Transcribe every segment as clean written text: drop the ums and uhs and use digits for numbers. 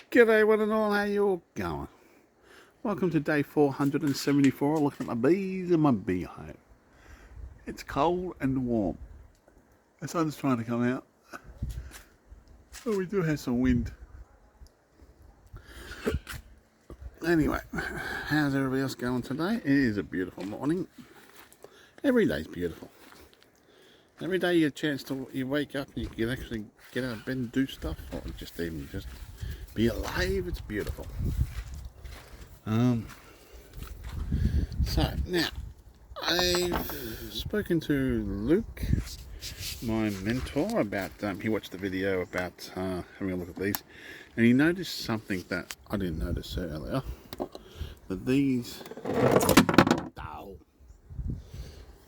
G'day one and all, how you all going? Welcome to day 474, looking at my bees in my beehive. It's cold and warm. The sun's trying to come out. But we do have some wind. Anyway, how's everybody else going today? It is a beautiful morning. Every day's beautiful. Every day you get a chance to, you wake up and you can actually get out of bed and do stuff, or just even just be alive. It's beautiful. So now I've spoken to Luke, my mentor, about he watched the video about having a look at these, and he noticed something that I didn't notice earlier, that these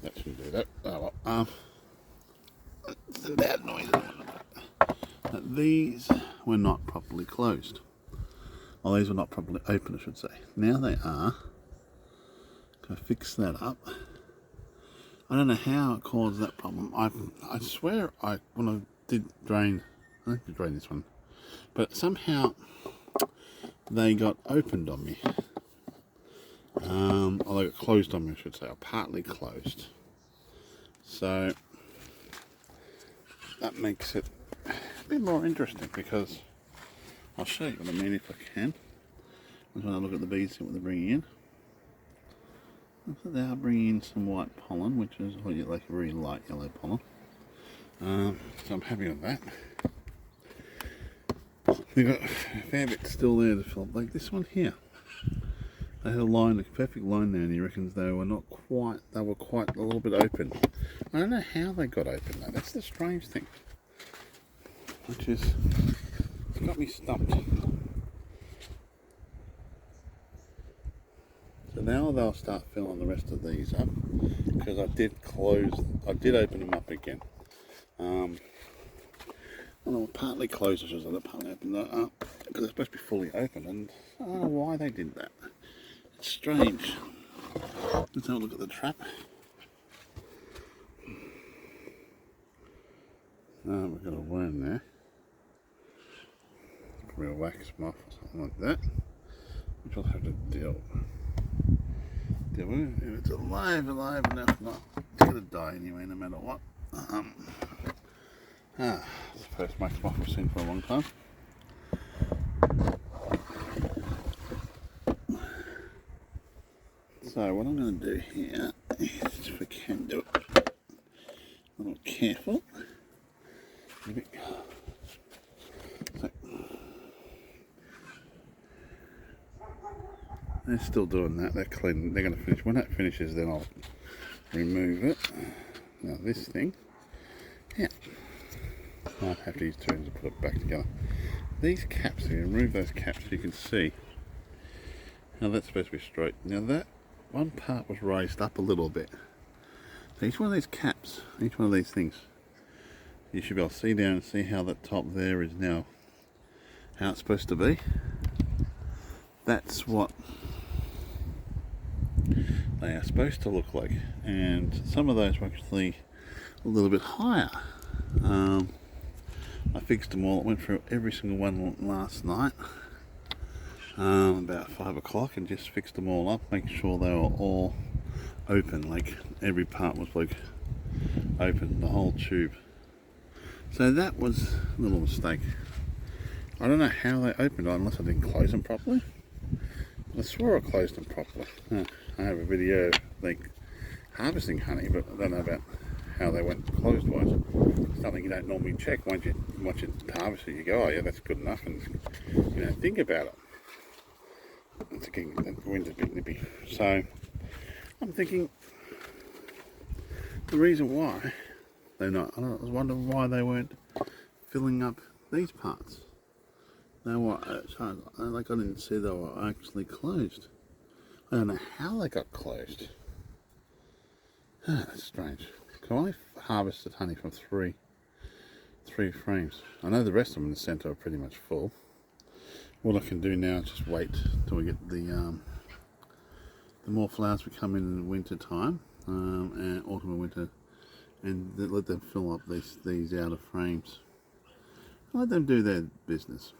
that should do that. Oh well, it's a loud noise. That these were not properly closed. Well, these were not properly open, I should say. Now they are. Can I fix that up? I don't know how it caused that problem. I swear when I did drain, I think I drained this one, but somehow they got opened on me. Or they got closed on me, I should say, or partly closed. So that makes it a bit more interesting, because I'll show you what I mean if I can. I just want to look at the bees, see what they're bringing in. So they are bringing in some white pollen, which is like a very light yellow pollen. So I'm happy with that. They've got a fair bit still there to fill up. Like this one here. They had a line, a perfect line there, and he reckons they were not quite, they were quite a little bit open. I don't know how they got open though. That's the strange thing. Which is, it's got me stumped. So now they'll start filling the rest of these up, because I did open them up again. Well, they were partly closed, I should say, partly open up, because they're supposed to be fully open, and I don't know why they did that. It's strange. Let's have a look at the trap. We've got a worm there. Probably a wax moth or something like that, which I'll have to deal with. If it's alive enough, not it's gonna die anyway, no matter what. It's the first wax moth I've seen for a long time. So what I'm going to do here is, if I can do it a little careful. So, they're still doing that. They're cleaning. They're going to finish. When that finishes, then I'll remove it. Now this thing, yeah, I'll have to use two hands to put it back together. These caps, you remove those caps, you can see how that's supposed to be straight. Now that one part was raised up a little bit. So each one of these caps, each one of these things, you should be able to see down and see how that top there is now, how it's supposed to be. That's what they are supposed to look like. And some of those were actually a little bit higher. I fixed them all. I went through every single one last night. About 5 o'clock, and just fixed them all up, making sure they were all open, like every part was like open, the whole tube. So that was a little mistake. I don't know how they opened it, unless I didn't close them properly. I swore I closed them properly. I have a video of like harvesting honey, but I don't know about how they went closed wise. It's something you don't normally check. Once you harvest it, you go, oh yeah, that's good enough, and you don't think about it. It's again, the wind's a bit nippy. So I'm thinking the reason why they're not, I was wondering why they weren't filling up these parts. They were, like I didn't see they were actually closed. I don't know how they got closed. That's strange. So I harvested honey from three frames. I know the rest of them in the centre are pretty much full. What I can do now is just wait till we get the more flowers we come in winter time, and autumn and winter, and let them fill up these outer frames. Let them do their business.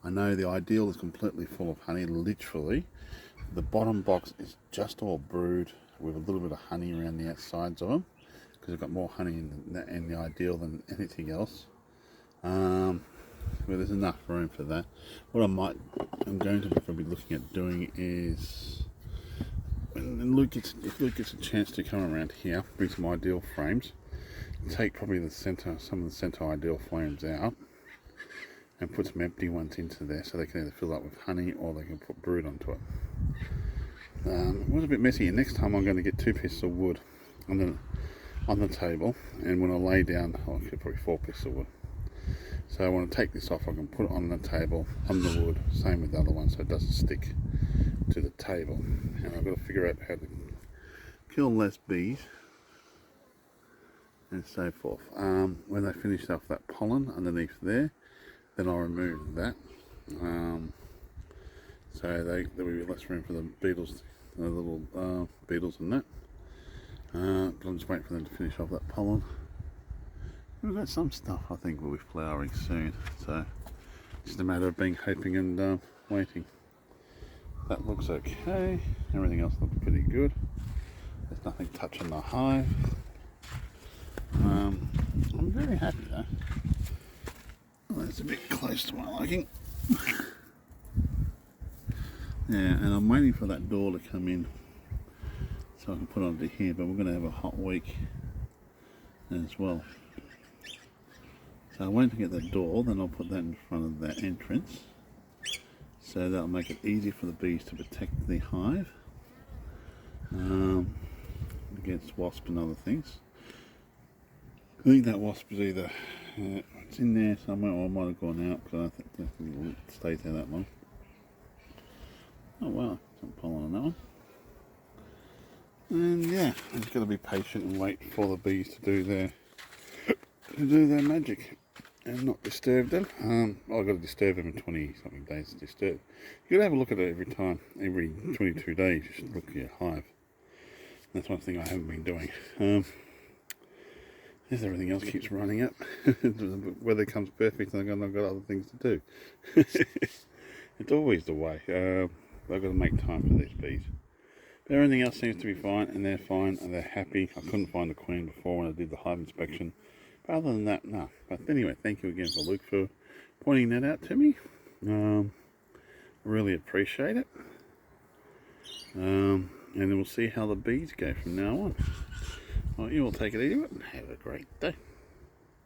I know the ideal is completely full of honey, literally. The bottom box is just all brewed with a little bit of honey around the outsides of them, because I've got more honey in the ideal than anything else. Well, there's enough room for that. What I'm going to be probably looking at doing is, if Luke gets a chance to come around here, bring some ideal frames, take probably some of the center ideal frames out, and put some empty ones into there, so they can either fill up with honey or they can put brood onto it. It was a bit messy, and next time I'm going to get 2 pieces of wood on the table, and when I lay down, I'll get probably 4 pieces of wood. So I want to take this off, I can put it on the table, on the wood, same with the other one, so it doesn't stick to the table. And I've got to figure out how to kill less bees and so forth. When they finish off that pollen underneath there, then I'll remove that. So there will be less room for the beetles, the little beetles and that. But I'm just waiting for them to finish off that pollen. We've got some stuff I think will be flowering soon, so it's just a matter of being hoping and waiting. That looks okay. Everything else looks pretty good. There's nothing touching the hive. I'm very happy though. Oh, that's a bit close to my liking. Yeah, and I'm waiting for that door to come in so I can put it onto here, but we're going to have a hot week as well. So I'm waiting to get that door, then I'll put that in front of that entrance, so that'll make it easy for the bees to protect the hive against wasp and other things. I think that wasp is either it's in there somewhere, or I might have gone out, because I don't think it stays there that long. Oh wow, some pollen on that one. And yeah, I just got to be patient and wait for the bees to do their magic and not disturb them. I've got to disturb them in 20 something days to disturb. You got to have a look at it every time, every 22 days. You should look at your hive. That's one thing I haven't been doing. As everything else keeps running up, the weather comes perfect and I've got other things to do. It's always the way. I've got to make time for these bees. But everything else seems to be fine, and they're fine, and they're happy. I couldn't find the queen before when I did the hive inspection. But other than that, no. But anyway, thank you again for Luke for pointing that out to me. I really appreciate it. And then we'll see how the bees go from now on. Well, you all take it easy and have a great day.